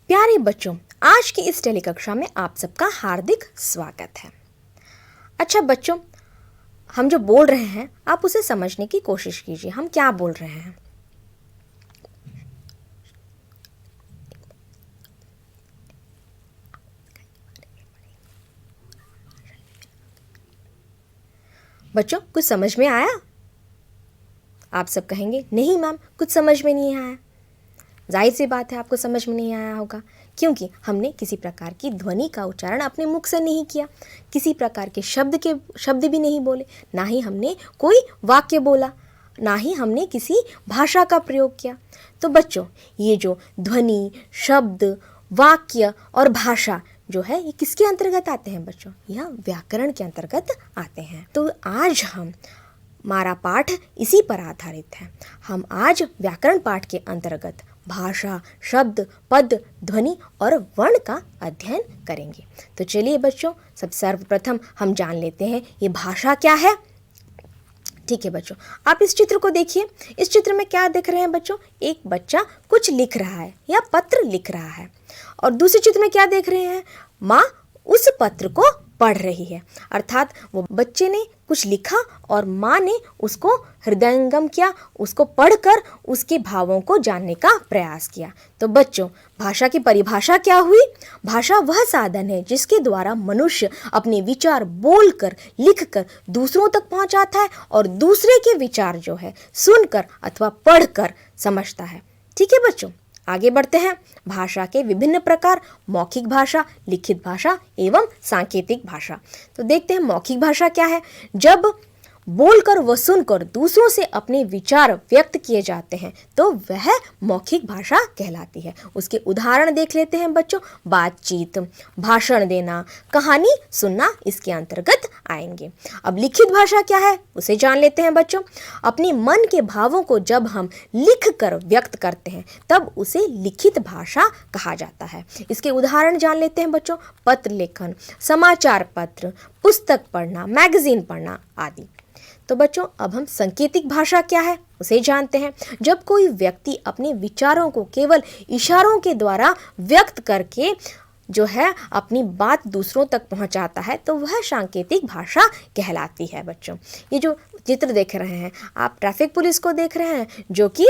प्यारे बच्चों, आज की इस टेली कक्षा में आप सबका हार्दिक स्वागत है। अच्छा बच्चों, हम जो बोल रहे हैं आप उसे समझने की कोशिश कीजिए। हम क्या बोल रहे हैं? बच्चों, कुछ समझ में आया? आप सब कहेंगे नहीं मैम, कुछ समझ में नहीं आया। जाहिर सी बात है आपको समझ में नहीं आया होगा, क्योंकि हमने किसी प्रकार की ध्वनि का उच्चारण अपने मुख से नहीं किया, किसी प्रकार के शब्द भी नहीं बोले, ना ही हमने कोई वाक्य बोला, ना ही हमने किसी भाषा का प्रयोग किया। तो बच्चों, ये जो ध्वनि, शब्द, वाक्य और भाषा जो है ये किसके अंतर्गत आते हैं बच्चों? यह व्याकरण के अंतर्गत आते हैं। तो आज हमारा पाठ इसी पर आधारित है। हम आज व्याकरण पाठ के अंतर्गत भाषा, शब्द, पद, ध्वनि और वर्ण का अध्ययन करेंगे। तो चलिए बच्चों, सब सर्वप्रथम हम जान लेते हैं ये भाषा क्या है। ठीक है बच्चों, आप इस चित्र को देखिए। इस चित्र में क्या देख रहे हैं बच्चों? एक बच्चा कुछ लिख रहा है या पत्र लिख रहा है, और दूसरे चित्र में क्या देख रहे हैं? माँ उस पत्र को पढ़ रही है। अर्थात वो बच्चे ने कुछ लिखा और माँ ने उसको हृदयंगम किया, उसको पढ़कर उसके भावों को जानने का प्रयास किया। तो बच्चों, भाषा की परिभाषा क्या हुई? भाषा वह साधन है जिसके द्वारा मनुष्य अपने विचार बोलकर, लिखकर दूसरों तक पहुंचाता है और दूसरे के विचार जो है सुनकर अथवा पढ़कर समझता है। ठीक है बच्चों, आगे बढ़ते हैं। भाषा के विभिन्न प्रकार: मौखिक भाषा, लिखित भाषा एवं सांकेतिक भाषा। तो देखते हैं मौखिक भाषा क्या है। जब बोलकर व सुनकर दूसरों से अपने विचार व्यक्त किए जाते हैं तो वह मौखिक भाषा कहलाती है। उसके उदाहरण देख लेते हैं बच्चों। बातचीत, भाषण देना, कहानी सुनना इसके अंतर्गत आएंगे। अब लिखित भाषा क्या है उसे जान लेते हैं बच्चों। अपने मन के भावों को जब हम लिख कर व्यक्त करते हैं तब उसे लिखित भाषा कहा जाता है। इसके उदाहरण जान लेते हैं बच्चों। पत्र लेखन, समाचार पत्र, पुस्तक पढ़ना, मैगजीन पढ़ना आदि। तो बच्चों, अब हम सांकेतिक भाषा क्या है उसे जानते हैं। जब कोई व्यक्ति अपने विचारों को केवल इशारों के द्वारा व्यक्त करके जो है अपनी बात दूसरों तक पहुंचाता है तो वह सांकेतिक भाषा कहलाती है। बच्चों, ये जो चित्र देख रहे हैं आप, ट्रैफिक पुलिस को देख रहे हैं जो कि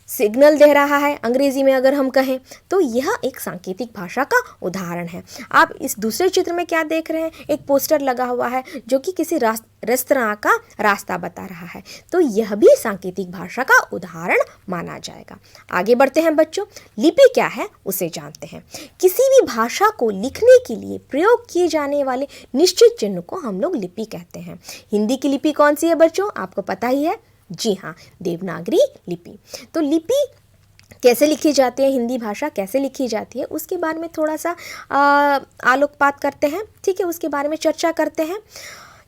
सिग्नल दे रहा है, अंग्रेजी में अगर हम कहें तो यह एक सांकेतिक भाषा का उदाहरण है। आप इस दूसरे चित्र में क्या देख रहे हैं? एक पोस्टर लगा हुआ है जो कि किसी रेस्तरां का रास्ता बता रहा है, तो यह भी सांकेतिक भाषा का उदाहरण माना जाएगा। आगे बढ़ते हैं बच्चों। लिपि क्या है उसे जानते हैं। किसी भी भाषा को लिखने के लिए प्रयोग किए जाने वाले निश्चित चिन्ह को हम लोग लिपि कहते हैं। हिंदी की लिपि कौन सी है बच्चों? आपको पता ही है। जी हाँ, देवनागरी लिपि। तो लिपि कैसे लिखी जाती है, हिंदी भाषा कैसे लिखी जाती है, उसके बारे में थोड़ा सा आलोकपात करते हैं। ठीक है, उसके बारे में चर्चा करते हैं।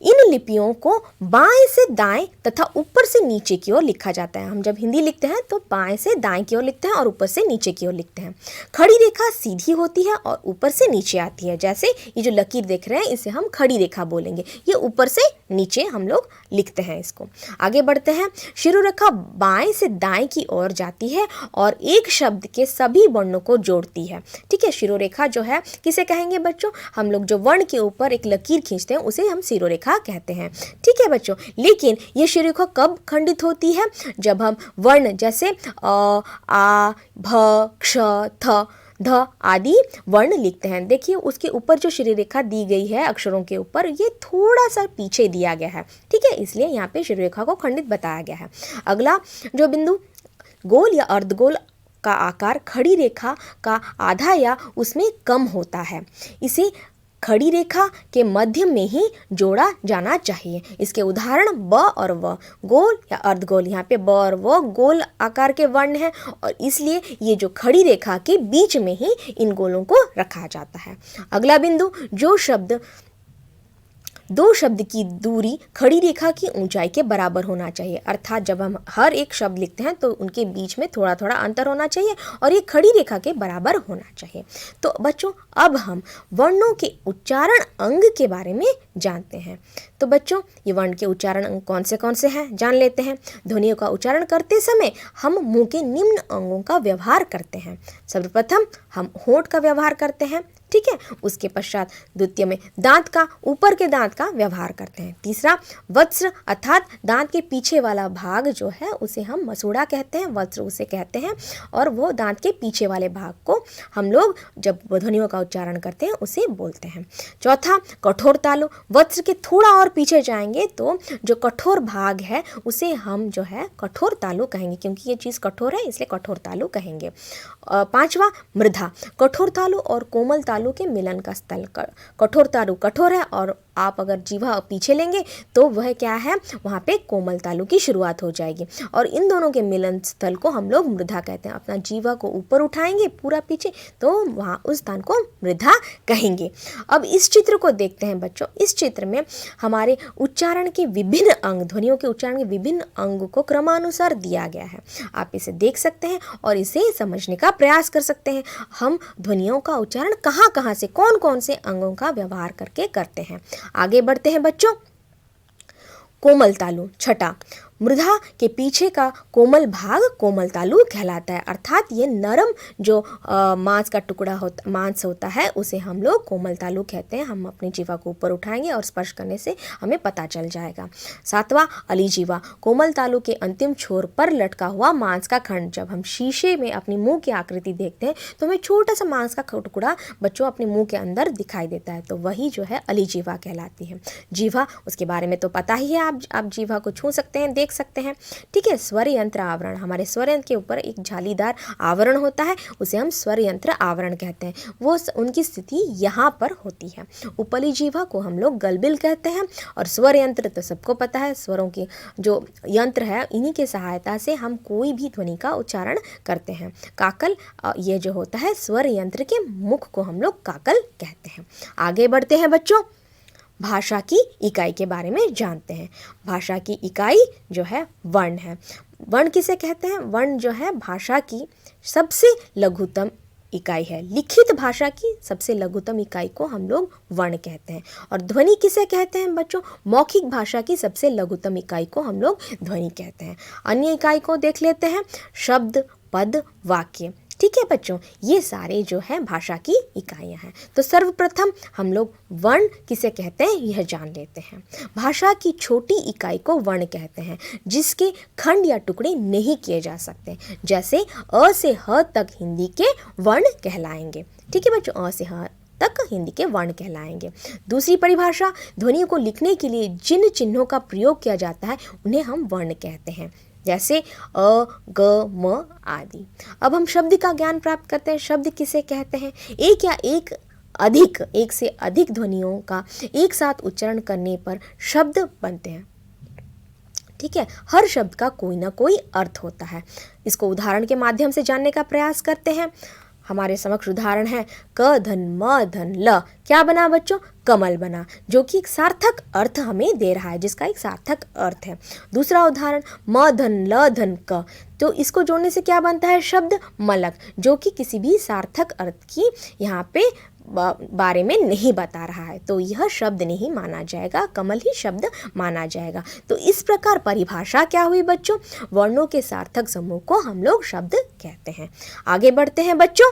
इन लिपियों को बाएं से दाएं तथा ऊपर से नीचे की ओर लिखा जाता है। हम जब हिंदी लिखते हैं तो बाएं से दाएं की ओर लिखते हैं और ऊपर से नीचे की ओर लिखते हैं। खड़ी रेखा सीधी होती है और ऊपर से नीचे आती है। जैसे ये जो लकीर देख रहे हैं इसे हम खड़ी रेखा बोलेंगे। ये ऊपर से नीचे हम लोग लिखते हैं इसको। आगे बढ़ते हैं। शिरोरेखा बाएं से दाएं की ओर जाती है और एक शब्द के सभी वर्णों को जोड़ती है। ठीक है, शिरोरेखा जो है किसे कहेंगे बच्चों? हम लोग जो वर्ण के ऊपर एक लकीर खींचते हैं उसे हम शिरोरेखा कहते हैं। ठीक है बच्चों, लेकिन ये शिरोरेखा कब खंडित होती है? जब हम वर्ण जैसे अ, आ, भ, क्ष, थ, ध आदि वर्ण लिखते हैं। देखिए उसके ऊपर जो शिरोरेखा दी गई है अक्षरों के ऊपर, ये थोड़ा सा पीछे दिया गया है। ठीक है, इसलिए यहाँ पे शिरोरेखा को खंडित बताया गया है। अगला जो बिंदु, गोल या अर्धगोल का आकार खड़ी रेखा का आधा या उसमें कम होता है। इसे खड़ी रेखा के मध्य में ही जोड़ा जाना चाहिए। इसके उदाहरण ब और व। गोल या अर्धगोल, यहाँ पे ब और व गोल आकार के वर्ण हैं और इसलिए ये जो खड़ी रेखा के बीच में ही इन गोलों को रखा जाता है। अगला बिंदु, जो शब्द दो शब्द की दूरी खड़ी रेखा की ऊंचाई के बराबर होना चाहिए। अर्थात जब हम हर एक शब्द लिखते हैं तो उनके बीच में थोड़ा थोड़ा अंतर होना चाहिए और ये खड़ी रेखा के बराबर होना चाहिए। तो बच्चों अब हम वर्णों के उच्चारण अंग के बारे में जानते हैं। तो बच्चों ये वर्ण के उच्चारण अंग कौन से हैं जान लेते हैं। ध्वनियों का उच्चारण करते समय हम मुंह के निम्न अंगों का व्यवहार करते हैं। सर्वप्रथम हम होंठ का व्यवहार करते हैं, ठीक है। उसके पश्चात द्वितीय में दांत का, ऊपर के दांत का व्यवहार करते हैं। तीसरा वत्स अर्थात दांत के पीछे वाला भाग जो है उसे हम मसूड़ा कहते हैं, वत्स उसे कहते हैं, और वो दांत के पीछे वाले भाग को हम लोग जब ध्वनियों का उच्चारण करते हैं उसे बोलते हैं। चौथा कठोर तालु, वत्स के थोड़ा और पीछे जाएंगे तो जो कठोर भाग है उसे हम जो है कठोर तालु कहेंगे, क्योंकि ये चीज़ कठोर है इसलिए कठोर तालु कहेंगे। पांचवा मृधा, कठोर तालु और कोमल तालु के मिलन का स्थल। कठोर तालु कठोर है और आप अगर जीवा पीछे लेंगे तो वह क्या है, वहाँ पे कोमल तालु की शुरुआत हो जाएगी और इन दोनों के मिलन स्थल को हम लोग मृधा कहते हैं। अपना जीवा को ऊपर उठाएंगे पूरा पीछे तो वहाँ उस स्थान को मृधा कहेंगे। अब इस चित्र को देखते हैं बच्चों। इस चित्र में हमारे उच्चारण के विभिन्न अंग, ध्वनियों के उच्चारण के विभिन्न अंगों को क्रमानुसार दिया गया है। आप इसे देख सकते हैं और इसे समझने का प्रयास कर सकते हैं। हम ध्वनियों का उच्चारण कहाँ कहाँ से, कौन कौन से अंगों का व्यवहार करके करते हैं। आगे बढ़ते हैं बच्चों। कोमल तालु छठा, मृधा के पीछे का कोमल भाग कोमल तालु कहलाता है। अर्थात ये नरम जो मांस का टुकड़ा होता, मांस होता है उसे हम लोग कोमल तालु कहते हैं। हम अपनी जीवा को ऊपर उठाएंगे और स्पर्श करने से हमें पता चल जाएगा। सातवां अली जीवा, कोमल तालु के अंतिम छोर पर लटका हुआ मांस का खंड। जब हम शीशे में अपनी मुंह की आकृति देखते हैं तो हमें छोटा सा मांस का टुकड़ा बच्चों अपने मुंह के अंदर दिखाई देता है, तो वही जो है अली जीवा कहलाती है। जीवा, उसके बारे में तो पता ही है, आप जीवा को छू सकते हैं, देख सकते हैं, ठीक है। स्वर यंत्र आवरण, हमारे स्वर यंत्र के ऊपर एक जालीदार आवरण होता है, उसे हम स्वर यंत्र आवरण कहते हैं। वो उनकी स्थिति यहाँ पर होती है। उपली जीवा को हम लोग गलबिल कहते हैं और स्वर यंत्र तो सबको पता है, स्वरों की जो यंत्र है इन्हीं के सहायता से हम कोई भी ध्वनि का उच्चारण करते हैं। काकल, ये जो होता है स्वर यंत्र के मुख को हम लोग काकल कहते हैं। आगे बढ़ते हैं बच्चों, भाषा की इकाई के बारे में जानते हैं। भाषा की इकाई जो है वर्ण है। वर्ण किसे कहते हैं? वर्ण जो है भाषा की सबसे लघुतम इकाई है। लिखित भाषा की सबसे लघुतम इकाई को हम लोग वर्ण कहते हैं। और ध्वनि किसे कहते हैं बच्चों? मौखिक भाषा की सबसे लघुतम इकाई को हम लोग ध्वनि कहते हैं। अन्य इकाई को देख लेते हैं, शब्द, पद, वाक्य, ठीक है बच्चों। ये सारे जो हैं भाषा की इकाइयाँ हैं। तो सर्वप्रथम हम लोग वर्ण किसे कहते हैं यह जान लेते हैं। भाषा की छोटी इकाई को वर्ण कहते हैं, जिसके खंड या टुकड़े नहीं किए जा सकते। जैसे अ से ह तक हिंदी के वर्ण कहलाएंगे, ठीक है बच्चों। अ से ह तक हिंदी के वर्ण कहलाएंगे। दूसरी परिभाषा, ध्वनियों को लिखने के लिए जिन चिन्हों का प्रयोग किया जाता है उन्हें हम वर्ण कहते हैं, जैसे अ, ग, म आदि। अब हम शब्द का ज्ञान प्राप्त करते हैं। शब्द किसे कहते हैं? एक या एक से अधिक ध्वनियों का एक साथ उच्चारण करने पर शब्द बनते हैं, ठीक है। हर शब्द का कोई ना कोई अर्थ होता है। इसको उदाहरण के माध्यम से जानने का प्रयास करते हैं। हमारे समक्ष उदाहरण है, क धन म धन ल, क्या बना बच्चों? कमल बना, जो कि एक सार्थक अर्थ हमें दे रहा है, जिसका एक सार्थक अर्थ है। दूसरा उदाहरण, म धन ल धन क, तो इसको जोड़ने से क्या बनता है? शब्द मलक, जो कि किसी भी सार्थक अर्थ की यहाँ पे बारे में नहीं बता रहा है, तो यह शब्द नहीं माना जाएगा, कमल ही शब्द माना जाएगा। तो इस प्रकार परिभाषा क्या हुई बच्चों? वर्णों के सार्थक समूह को हम लोग शब्द कहते हैं। आगे बढ़ते हैं बच्चों।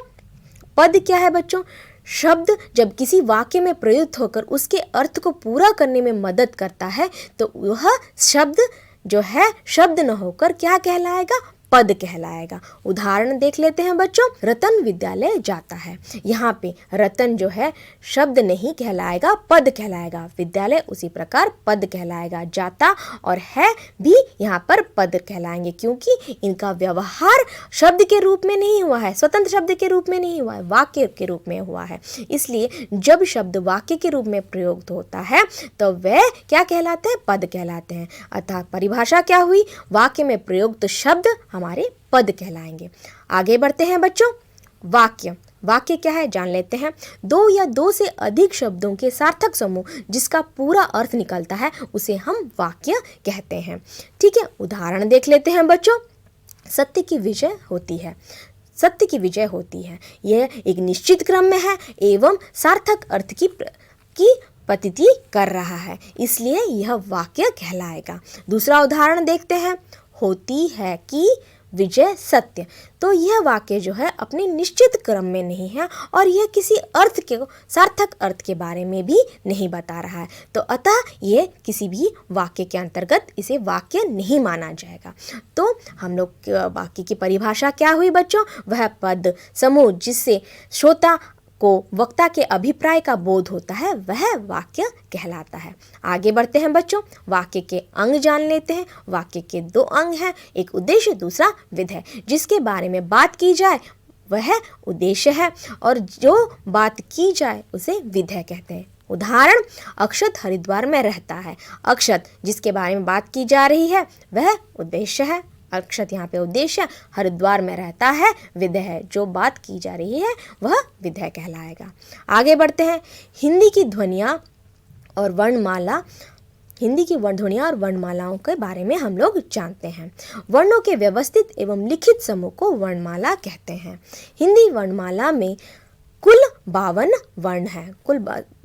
पद क्या है बच्चों? शब्द जब किसी वाक्य में प्रयुक्त होकर उसके अर्थ को पूरा करने में मदद करता है तो वह शब्द जो है शब्द न होकर क्या कहलाएगा? पद कहलाएगा। उदाहरण देख लेते हैं बच्चों। रतन विद्यालय जाता है, यहाँ पे रतन जो है शब्द नहीं कहलाएगा, पद कहलाएगा। विद्यालय उसी प्रकार पद कहलाएगा। जाता और है भी यहाँ पर पद कहलाएंगे, क्योंकि इनका व्यवहार शब्द के रूप में नहीं हुआ है, स्वतंत्र शब्द के रूप में नहीं हुआ है, वाक्य के रूप में हुआ है। इसलिए जब शब्द वाक्य के रूप में प्रयुक्त होता है तो वह क्या कहलाते हैं? पद कहलाते हैं। अर्थात परिभाषा क्या हुई? वाक्य में प्रयुक्त शब्द हमारे पद कहलाएंगे। आगे बढ़ते हैं बच्चों। वाक्य, वाक्य क्या है जान लेते हैं। दो या दो से अधिक शब्दों के सार्थक समूह जिसका पूरा अर्थ निकलता है उसे हम वाक्य कहते हैं। ठीक है, उदाहरण देख लेते हैं बच्चों। सत्य की विजय होती है। सत्य की विजय होती है, यह एक निश्चित क्रम में है एवं सार्थक अर्थ की प्रतीति कर रहा है, इसलिए यह वाक्य कहलाएगा। दूसरा उदाहरण देखते हैं। होती है कि विजय सत्य। तो यह वाक्य जो है अपने निश्चित क्रम में नहीं है और यह किसी अर्थ के सार्थक अर्थ के बारे में भी नहीं बता रहा है, तो अतः ये किसी भी वाक्य के अंतर्गत इसे वाक्य नहीं माना जाएगा। तो हम लोग वाक्य की परिभाषा क्या हुई बच्चों? वह पद समूह जिससे श्रोता को वक्ता के अभिप्राय का बोध होता है वह वाक्य कहलाता है। आगे बढ़ते हैं बच्चों, वाक्य के अंग जान लेते हैं। वाक्य के दो अंग हैं, एक उद्देश्य दूसरा विध है। जिसके बारे में बात की जाए वह उद्देश्य है और जो बात की जाए उसे विधेय कहते हैं। उदाहरण, अक्षत हरिद्वार में रहता है। अक्षत जिसके बारे में बात की जा रही है वह उद्देश्य है। अक्षत यहाँ पे उद्देश्य, हरिद्वार में रहता है विधेय है। जो बात की जा रही है वह विधेय कहलाएगा। आगे बढ़ते हैं। हिंदी की ध्वनियाँ और वर्णमाला, हिंदी की ध्वनियाँ और वर्णमालाओं के बारे में हम लोग जानते हैं। वर्णों के व्यवस्थित एवं लिखित समूह को वर्णमाला कहते हैं। हिंदी वर्णमाला में कुल 52 वर्ण है।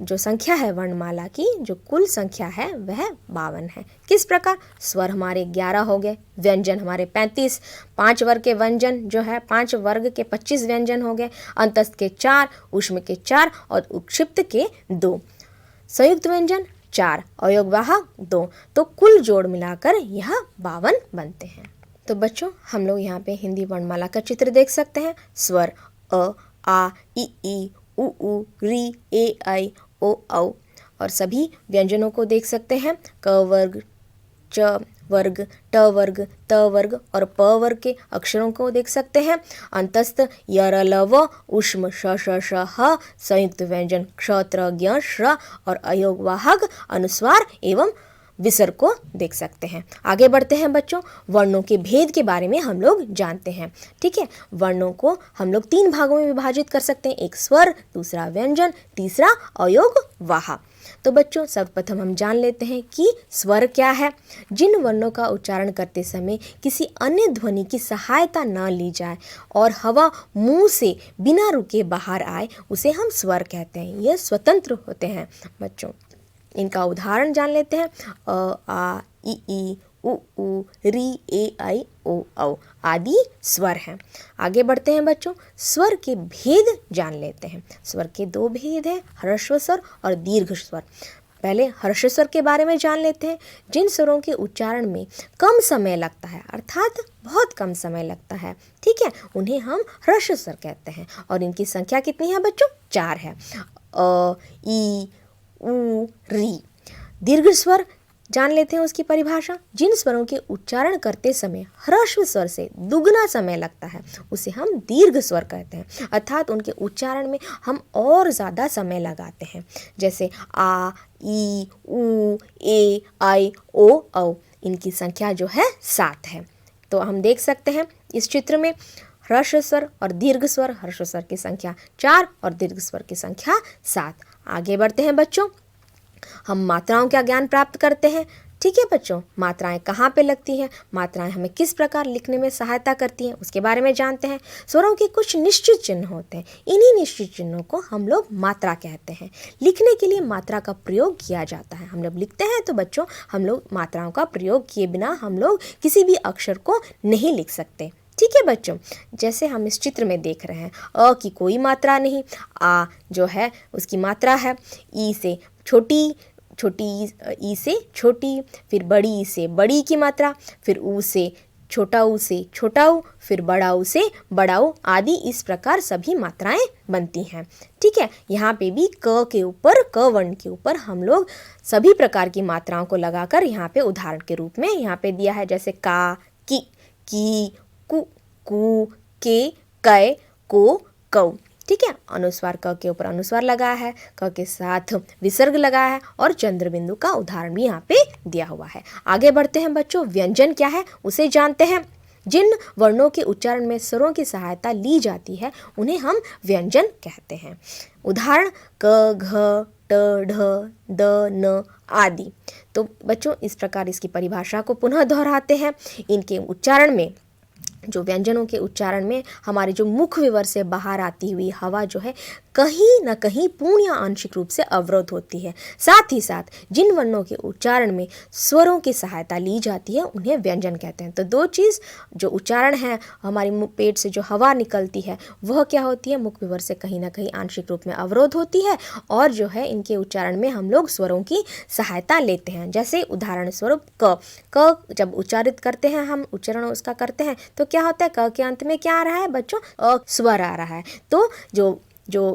जो संख्या है वर्णमाला की, जो कुल संख्या है वह 52 है। किस प्रकार? स्वर हमारे 11 हो गए, व्यंजन हमारे 35, 5 वर्ग के व्यंजन जो है 5 वर्ग के 25 व्यंजन हो गए, अंतस्थ के 4, ऊष्म के 4 और उक्षिप्त के 2, संयुक्त व्यंजन 4, अयोगवाहक 2। तो कुल जोड़ मिलाकर यह 52 बनते हैं। तो बच्चों हम लोग यहाँ पे हिंदी वर्णमाला का चित्र देख सकते हैं। स्वर अ, आ, ई, उ, री, ए, आई, ओ, औ और सभी व्यंजनों को देख सकते हैं। क वर्ग, च वर्ग, ट वर्ग, त वर्ग और प वर्ग के अक्षरों को देख सकते हैं। अंतस्थ य, र, ल, व, ऊष्म श, श, ह, संयुक्त व्यंजन क्ष, त्र, ज्ञ, श्र और अयोगवाहक अनुस्वार एवं विसर्ग को देख सकते हैं। आगे बढ़ते हैं बच्चों, वर्णों के भेद के बारे में हम लोग जानते हैं। ठीक है, वर्णों को हम लोग 3 भागों में विभाजित कर सकते हैं, एक स्वर, दूसरा व्यंजन, तीसरा अयोगवाह। तो बच्चों सर्वप्रथम हम जान लेते हैं कि स्वर क्या है। जिन वर्णों का उच्चारण करते समय किसी अन्य ध्वनि की सहायता न ली जाए और हवा मुंह से बिना रुके बाहर आए उसे हम स्वर कहते हैं। यह स्वतंत्र होते हैं बच्चों। इनका उदाहरण जान लेते हैं। अ, आ, ई, उ, री, ए, आई, ओ, औ आदि स्वर हैं। आगे बढ़ते हैं बच्चों, स्वर के भेद जान लेते हैं। स्वर के 2 भेद हैं, ह्रस्व स्वर और दीर्घ स्वर। पहले ह्रस्व स्वर के बारे में जान लेते हैं। जिन स्वरों के उच्चारण में कम समय लगता है, अर्थात बहुत कम समय लगता है, ठीक है, उन्हें हम ह्रस्व स्वर कहते हैं और इनकी संख्या कितनी है बच्चों? 4 है। अ, ई, उ, री। दीर्घ स्वर जान लेते हैं उसकी परिभाषा। जिन स्वरों के उच्चारण करते समय ह्रस्व स्वर से दुगना समय लगता है उसे हम दीर्घ स्वर कहते हैं, अर्थात उनके उच्चारण में हम और ज़्यादा समय लगाते हैं। जैसे आ, ई, उ, ए, आई, ओ, औ। इनकी संख्या जो है 7 है। तो हम देख सकते हैं इस चित्र में ह्रस्व स्वर और दीर्घ स्वर। ह्रस्व स्वर की संख्या 4 और दीर्घ स्वर की संख्या 7। आगे बढ़ते हैं बच्चों, हम मात्राओं का ज्ञान प्राप्त करते हैं। ठीक है बच्चों, मात्राएं कहाँ पे लगती हैं, मात्राएं हमें किस प्रकार लिखने में सहायता करती हैं, उसके बारे में जानते हैं। स्वरों के कुछ निश्चित चिन्ह होते हैं, इन्हीं निश्चित चिन्हों को हम लोग मात्रा कहते हैं। लिखने के लिए मात्रा का प्रयोग किया जाता है। हम लोग लिखते हैं तो बच्चों हम लोग मात्राओं का प्रयोग किए बिना हम लोग किसी भी अक्षर को नहीं लिख सकते। ठीक है बच्चों, जैसे हम इस चित्र में देख रहे हैं, अ की कोई मात्रा नहीं, आ जो है उसकी मात्रा है, ई से छोटी, छोटी ई से छोटी, फिर बड़ी ई से बड़ी की मात्रा, फिर ऊ से छोटा ऊ से छोटा ऊ, फिर बड़ा ऊ से बड़ा ऊ आदि। इस प्रकार सभी मात्राएं बनती हैं। ठीक है, यहाँ पे भी क के ऊपर, क वर्ण के ऊपर हम लोग सभी प्रकार की मात्राओं को लगाकर यहाँ पे उदाहरण के रूप में यहाँ पे दिया है, जैसे का, की, कु, कु, के, कै, को, कौ। ठीक है, अनुस्वार क के ऊपर अनुस्वार लगा है, क के साथ विसर्ग लगा है और चंद्र बिंदु का उदाहरण भी यहाँ पे दिया हुआ है। आगे बढ़ते हैं बच्चों, व्यंजन क्या है उसे जानते हैं। जिन वर्णों के उच्चारण में स्वरों की सहायता ली जाती है उन्हें हम व्यंजन कहते हैं। उदाहरण क, घ, ट, ढ, द, न आदि। तो बच्चों इस प्रकार इसकी परिभाषा को पुनः दोहराते हैं। इनके उच्चारण में, जो व्यंजनों के उच्चारण में हमारे जो मुख विवर से बाहर आती हुई हवा जो है कहीं न कहीं पूर्ण या आंशिक रूप से अवरोध होती है। साथ ही साथ जिन वर्णों के उच्चारण में स्वरों की सहायता ली जाती है उन्हें व्यंजन कहते हैं। तो दो चीज़, जो उच्चारण है, हमारे पेट से जो हवा निकलती है वह क्या होती है, मुख विवर से कहीं ना कहीं आंशिक रूप में अवरोध होती है, और जो है इनके उच्चारण में हम लोग स्वरों की सहायता लेते हैं। जैसे उदाहरण स्वरूप क जब उच्चारित करते हैं, हम उच्चारण उसका करते हैं तो क्या होता है, क के अंत में क्या आ रहा है बच्चों, स्वर आ रहा है। तो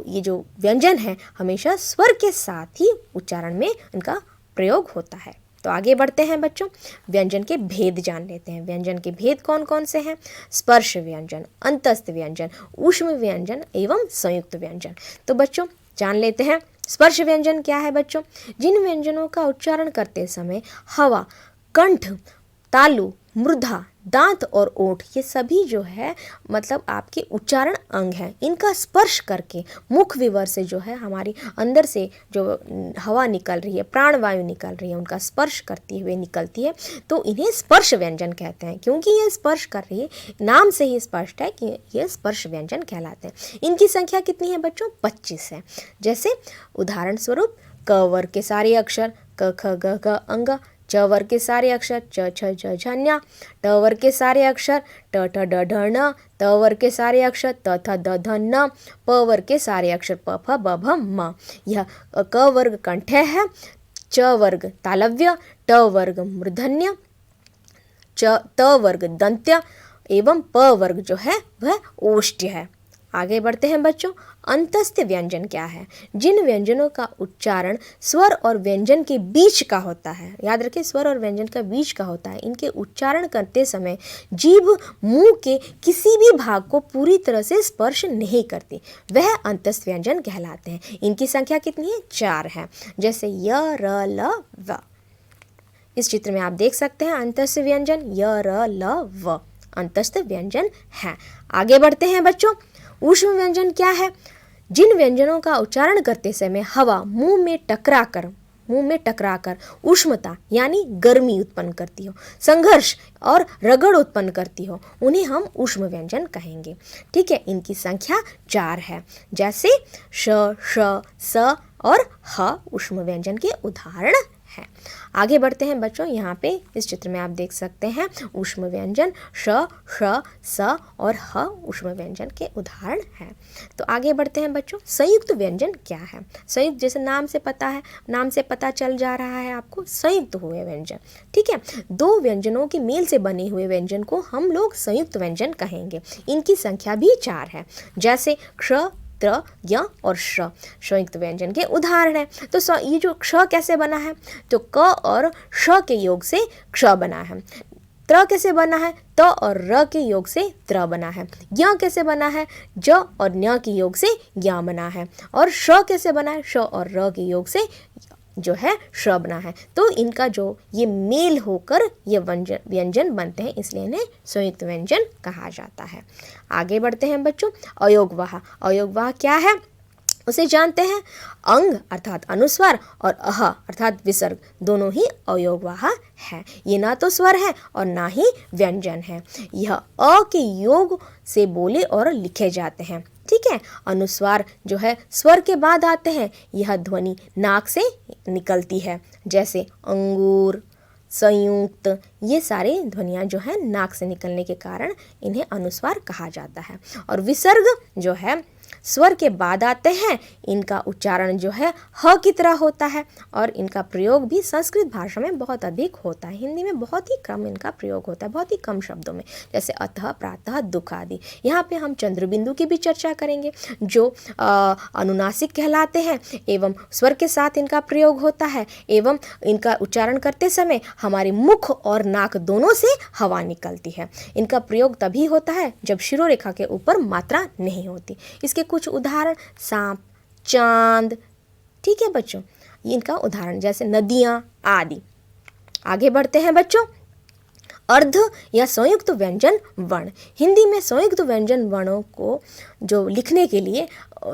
ये जो व्यंजन है हमेशा स्वर के साथ ही उच्चारण में इनका प्रयोग होता है। तो आगे बढ़ते हैं बच्चों, व्यंजन के भेद जान लेते हैं। व्यंजन के भेद कौन कौन से हैं? स्पर्श व्यंजन, अंतस्थ व्यंजन, ऊष्म व्यंजन एवं संयुक्त व्यंजन। तो बच्चों जान लेते हैं स्पर्श व्यंजन क्या है बच्चों। जिन व्यंजनों का उच्चारण करते समय हवा, कंठ, तालु, मृदा, दांत और ओठ, ये सभी जो है मतलब आपके उच्चारण अंग हैं, इनका स्पर्श करके मुख विवर से जो है हमारी अंदर से जो हवा निकल रही है, प्राणवायु निकल रही है, उनका स्पर्श करती हुए निकलती है, तो इन्हें स्पर्श व्यंजन कहते हैं। क्योंकि ये स्पर्श कर रही है, नाम से ही स्पष्ट है कि ये स्पर्श व्यंजन कहलाते हैं। इनकी संख्या कितनी है बच्चों? 25 है। जैसे उदाहरण स्वरूप क वर्ग के सारे अक्षर क, ख, ग, घ, अंग, च वर्ग के सारे अक्षर च, छ, ज, झ, ञ, ट वर्ग के सारे अक्षर ट, ठ, ड, ढ, ण, त वर्ग के सारे अक्षर त, थ, द, ध, न, प वर्ग के सारे अक्षर प, फ, ब, भ, म। यह क वर्ग कंठ्य है, च वर्ग तालव्य, ट वर्ग मूर्धन्य, त वर्ग दंत्य एवं प वर्ग जो है वह ओष्ठ्य है। आगे बढ़ते हैं बच्चों, अंतस्थ व्यंजन क्या है? जिन व्यंजनों का उच्चारण स्वर और व्यंजन के बीच का होता है, याद रखें स्वर और व्यंजन का बीच का होता है, इनके उच्चारण करते समय जीभ मुंह के किसी भी भाग को पूरी तरह से स्पर्श नहीं करती, वह अंतस्थ व्यंजन कहलाते हैं। इनकी संख्या कितनी है? 4 है। जैसे य, र, ल, व। इस चित्र में आप देख सकते हैं अंतस्थ व्यंजन य, र, ल, व अंतस्थ व्यंजन है। आगे बढ़ते हैं बच्चों, ऊष्म व्यंजन क्या है? जिन व्यंजनों का उच्चारण करते समय हवा मुंह में टकराकर उष्णता यानी गर्मी उत्पन्न करती हो, संघर्ष और रगड़ उत्पन्न करती हो, उन्हें हम ऊष्म व्यंजन कहेंगे। ठीक है, इनकी संख्या 4 है। जैसे श, श, स और ह ऊष्म व्यंजन के उदाहरण है। आगे बढ़ते हैं बच्चों, यहाँ पे इस चित्र में आप देख सकते हैं ऊष्म व्यंजन श, श, स और ह ऊष्म व्यंजन के उदाहरण हैं। तो आगे बढ़ते हैं बच्चों, संयुक्त व्यंजन क्या है? संयुक्त जैसे नाम से पता चल जा रहा है आपको, संयुक्त हुए व्यंजन। ठीक है, 2 व्यंजनों के मेल से बने हुए व्यंजन को हम लोग संयुक्त व्यंजन कहेंगे। इनकी संख्या भी 4 है। जैसे क्ष, त्र, य और श संयुक्त व्यंजन के उदाहरण है। तो ये जो क्ष कैसे बना है? तो क और श के योग से क्ष बना है। त्र कैसे बना है? त और र के योग से त्र बना है। य कैसे बना है? ज और न्य के योग से य बना है। और श कैसे बना है? श और र के योग से जो है श बना है। तो इनका जो ये मेल होकर ये व्यंजन बनते हैं, इसलिए इन्हें संयुक्त व्यंजन कहा जाता है। आगे बढ़ते हैं बच्चों, अयोगवाह। अयोगवाह क्या है उसे जानते हैं। अंग अर्थात अनुस्वार और अह अर्थात विसर्ग दोनों ही अयोगवाह है। ये ना तो स्वर है और ना ही व्यंजन है। यह अ के योग से बोले और लिखे जाते हैं। ठीक है, अनुस्वार जो है स्वर के बाद आते हैं। यह ध्वनि नाक से निकलती है, जैसे अंगूर, संयुक्त, ये सारे ध्वनियाँ जो है नाक से निकलने के कारण इन्हें अनुस्वार कहा जाता है। और विसर्ग जो है स्वर के बाद आते हैं। इनका उच्चारण जो है ह की तरह होता है और इनका प्रयोग भी संस्कृत भाषा में बहुत अधिक होता है। हिंदी में बहुत ही कम इनका प्रयोग होता है, बहुत ही कम शब्दों में, जैसे अतः, प्रातः, दुख आदि। यहाँ पे हम चंद्रबिंदु की भी चर्चा करेंगे जो अनुनासिक कहलाते हैं एवं स्वर के साथ इनका प्रयोग होता है एवं इनका उच्चारण करते समय हमारे मुख और नाक दोनों से हवा निकलती है। इनका प्रयोग तभी होता है जब शिरोरेखा के ऊपर मात्रा नहीं होती। इसके कुछ उदाहरण सांप, चांद। ठीक है बच्चों, इनका उदाहरण जैसे नदियाँ आदि। आगे बढ़ते हैं बच्चों, अर्ध या संयुक्त व्यंजन वर्ण। हिंदी में संयुक्त व्यंजन वर्णों को जो लिखने के लिए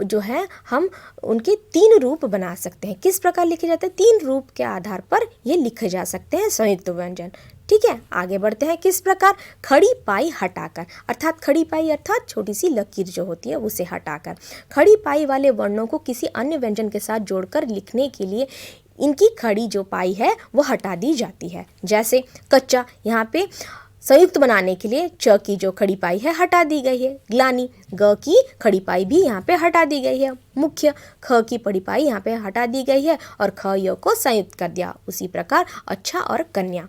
जो है हम उनके 3 रूप बना सकते हैं। किस प्रकार लिखे जाते हैं? 3 रूप के आधार पर ये लिखे जा सकते हैं संयुक्त व्यंजन। ठीक है, आगे बढ़ते हैं। किस प्रकार? खड़ी पाई हटाकर, अर्थात खड़ी पाई अर्थात छोटी सी लकीर जो होती है उसे हटाकर। खड़ी पाई वाले वर्णों को किसी अन्य व्यंजन के साथ जोड़कर लिखने के लिए इनकी खड़ी जो पाई है वो हटा दी जाती है। जैसे कच्चा, यहाँ पे संयुक्त बनाने के लिए च की जो खड़ी पाई है हटा दी गई है। ग्लानी, ग की खड़ी पाई भी यहाँ पे हटा दी गई है। मुख्य, ख की बड़ी पाई यहाँ पे हटा दी गई है और ख य को संयुक्त कर दिया। उसी प्रकार अच्छा और कन्या।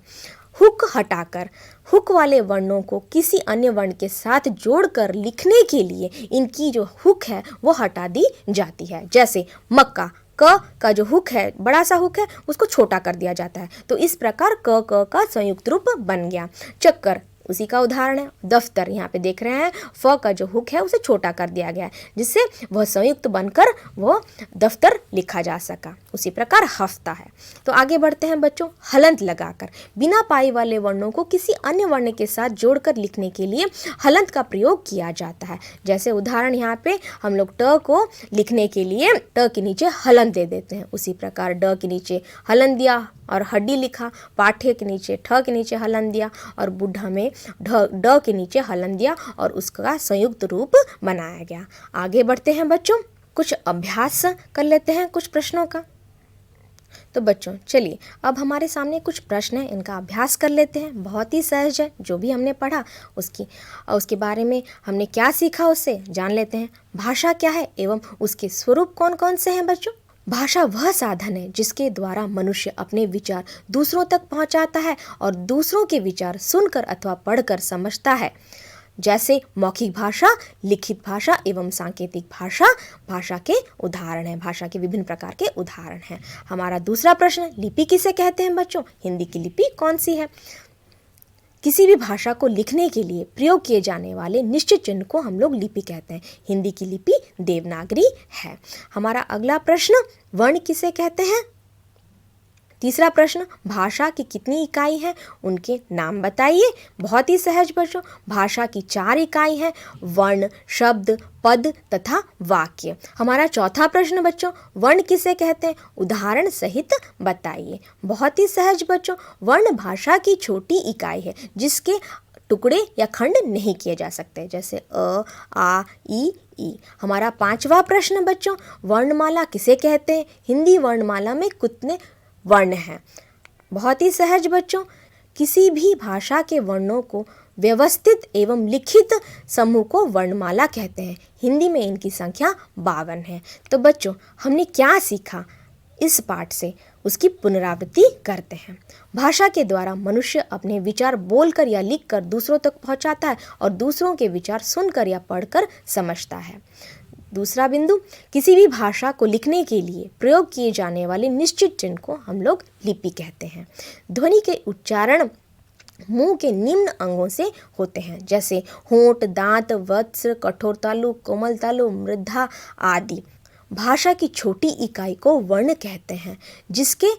हुक हटाकर, हुक वाले वर्णों को किसी अन्य वर्ण के साथ जोड़कर लिखने के लिए इनकी जो हुक है वो हटा दी जाती है। जैसे मक्का, क का जो हुक है, बड़ा सा हुक है, उसको छोटा कर दिया जाता है। तो इस प्रकार क का संयुक्त रूप बन गया। चक्कर उसी का उदाहरण है। दफ्तर, यहाँ पे देख रहे हैं फ का जो हुक है उसे छोटा कर दिया गया है, जिससे वह संयुक्त बनकर वो दफ्तर लिखा जा सका। उसी प्रकार हफ्ता है। तो आगे बढ़ते हैं बच्चों। हलंत लगाकर, बिना पाई वाले वर्णों को किसी अन्य वर्ण के साथ जोड़कर लिखने के लिए हलंत का प्रयोग किया जाता है। जैसे उदाहरण यहाँ पे हम लोग ट को लिखने के लिए ट के नीचे हलंत दे देते हैं। उसी प्रकार ड के नीचे हलंत दिया और हड्डी लिखा, पाठे के नीचे ठ के नीचे हलन दिया और बुढ़ा में ड के नीचे हलन दिया और उसका संयुक्त रूप बनाया गया। आगे बढ़ते हैं बच्चों, कुछ अभ्यास कर लेते हैं कुछ प्रश्नों का। तो बच्चों चलिए, अब हमारे सामने कुछ प्रश्न हैं, इनका अभ्यास कर लेते हैं। बहुत ही सहज है, जो भी हमने पढ़ा उसके बारे में हमने क्या सीखा उससे जान लेते हैं। भाषा क्या है एवं उसके स्वरूप कौन कौन से हैं बच्चों? भाषा वह साधन है जिसके द्वारा मनुष्य अपने विचार दूसरों तक पहुंचाता है और दूसरों के विचार सुनकर अथवा पढ़कर समझता है। जैसे मौखिक भाषा, लिखित भाषा एवं सांकेतिक भाषा भाषा के उदाहरण हैं, भाषा के विभिन्न प्रकार के उदाहरण हैं। हमारा दूसरा प्रश्न, लिपि किसे कहते हैं बच्चों? हिंदी की लिपि कौन सी है? किसी भी भाषा को लिखने के लिए प्रयोग किए जाने वाले निश्चित चिन्ह को हम लोग लिपि कहते हैं। हिंदी की लिपि देवनागरी है। हमारा अगला प्रश्न, वर्ण किसे कहते हैं? तीसरा प्रश्न, भाषा की कितनी इकाई है, उनके नाम बताइए। बहुत ही सहज बच्चों, भाषा की 4 इकाई हैं, वर्ण, शब्द, पद तथा वाक्य। हमारा चौथा प्रश्न बच्चों, वर्ण किसे कहते हैं, उदाहरण सहित बताइए। बहुत ही सहज बच्चों, वर्ण भाषा की छोटी इकाई है जिसके टुकड़े या खंड नहीं किए जा सकते, जैसे अ, आ, ई। हमारा पांचवा प्रश्न बच्चों, वर्णमाला किसे कहते हैं? हिंदी वर्णमाला में कितने वर्ण हैं? बहुत ही सहज बच्चों, किसी भी भाषा के वर्णों को व्यवस्थित एवं लिखित समूह को वर्णमाला कहते हैं। हिंदी में इनकी संख्या 52 है। तो बच्चों हमने क्या सीखा इस पाठ से, उसकी पुनरावृत्ति करते हैं। भाषा के द्वारा मनुष्य अपने विचार बोलकर या लिखकर दूसरों तक पहुंचाता है और दूसरों के विचार सुनकर या पढ़कर समझता है। दूसरा बिंदु, किसी भी भाषा को लिखने के लिए प्रयोग किए जाने वाले निश्चित चिन्ह को हम लोग लिपि कहते हैं। ध्वनि के उच्चारण मुंह के निम्न अंगों से होते हैं, जैसे होंठ, दांत, वत्स, कठोर तालु, कोमल तालु, मृदा आदि। भाषा की छोटी इकाई को वर्ण कहते हैं जिसके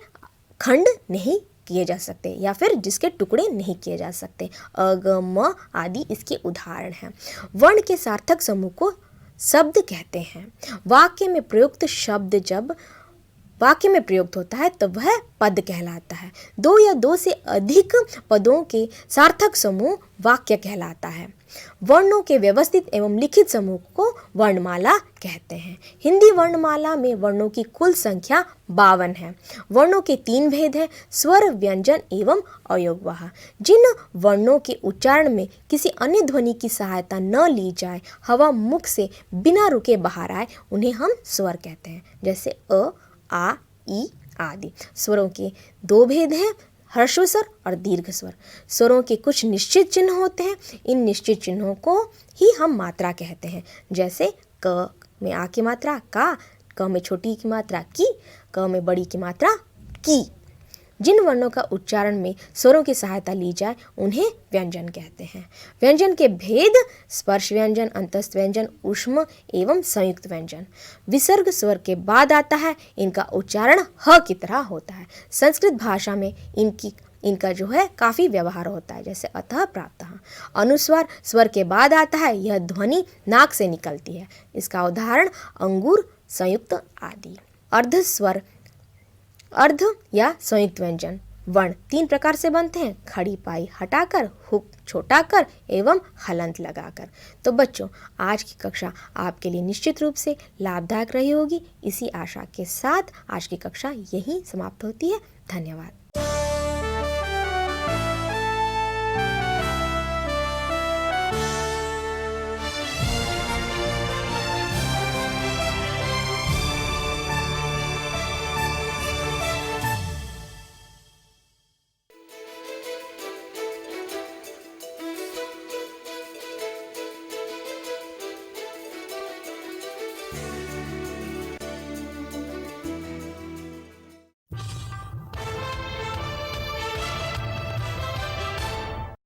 खंड नहीं किए जा सकते या फिर जिसके टुकड़े नहीं किए जा सकते। अ, ग, म आदि इसके उदाहरण हैं। वर्ण के सार्थक समूह को शब्द कहते हैं। वाक्य में प्रयुक्त शब्द जब वाक्य में प्रयुक्त होता है तो वह पद कहलाता है। 2 या 2 से अधिक पदों के सार्थक समूह वाक्य कहलाता है। वर्णों के व्यवस्थित एवं लिखित समूह को वर्णमाला कहते हैं। हिंदी वर्णमाला में वर्णों की कुल संख्या 52 है। वर्णों के 3 भेद हैं, स्वर, व्यंजन एवं अयोगवाह। जिन वर्णों के उच्चारण में किसी अन्य ध्वनि की सहायता न ली जाए, हवा मुख से बिना रुके बाहर आए, उन्हें हम स्वर कहते हैं, जैसे अ, आ, ई आदि। स्वरों के 2 भेद हैं, ह्रस्व स्वर और दीर्घ स्वर। स्वरों के कुछ निश्चित चिन्ह होते हैं, इन निश्चित चिन्हों को ही हम मात्रा कहते हैं, जैसे क में आ की मात्रा का, क में छोटी की मात्रा की, क में बड़ी की मात्रा की। जिन वर्णों का उच्चारण में स्वरों की सहायता ली जाए उन्हें व्यंजन कहते हैं। व्यंजन के भेद, स्पर्श व्यंजन, अंतस्थ व्यंजन, ऊष्म एवं संयुक्त व्यंजन। विसर्ग स्वर के बाद आता है, इनका उच्चारण ह की तरह होता है। संस्कृत भाषा में इनकी इनका जो है काफ़ी व्यवहार होता है, जैसे अतः, प्रातः। अनुस्वार स्वर के बाद आता है, यह ध्वनि नाक से निकलती है। इसका उदाहरण अंगूर, संयुक्त आदि। अर्ध स्वर, अर्ध या संयुक्त व्यंजन वर्ण 3 प्रकार से बनते हैं, खड़ी पाई हटाकर, हुक छोटा कर एवं हलंत लगाकर। तो बच्चों, आज की कक्षा आपके लिए निश्चित रूप से लाभदायक रही होगी। इसी आशा के साथ आज की कक्षा यहीं समाप्त होती है। धन्यवाद।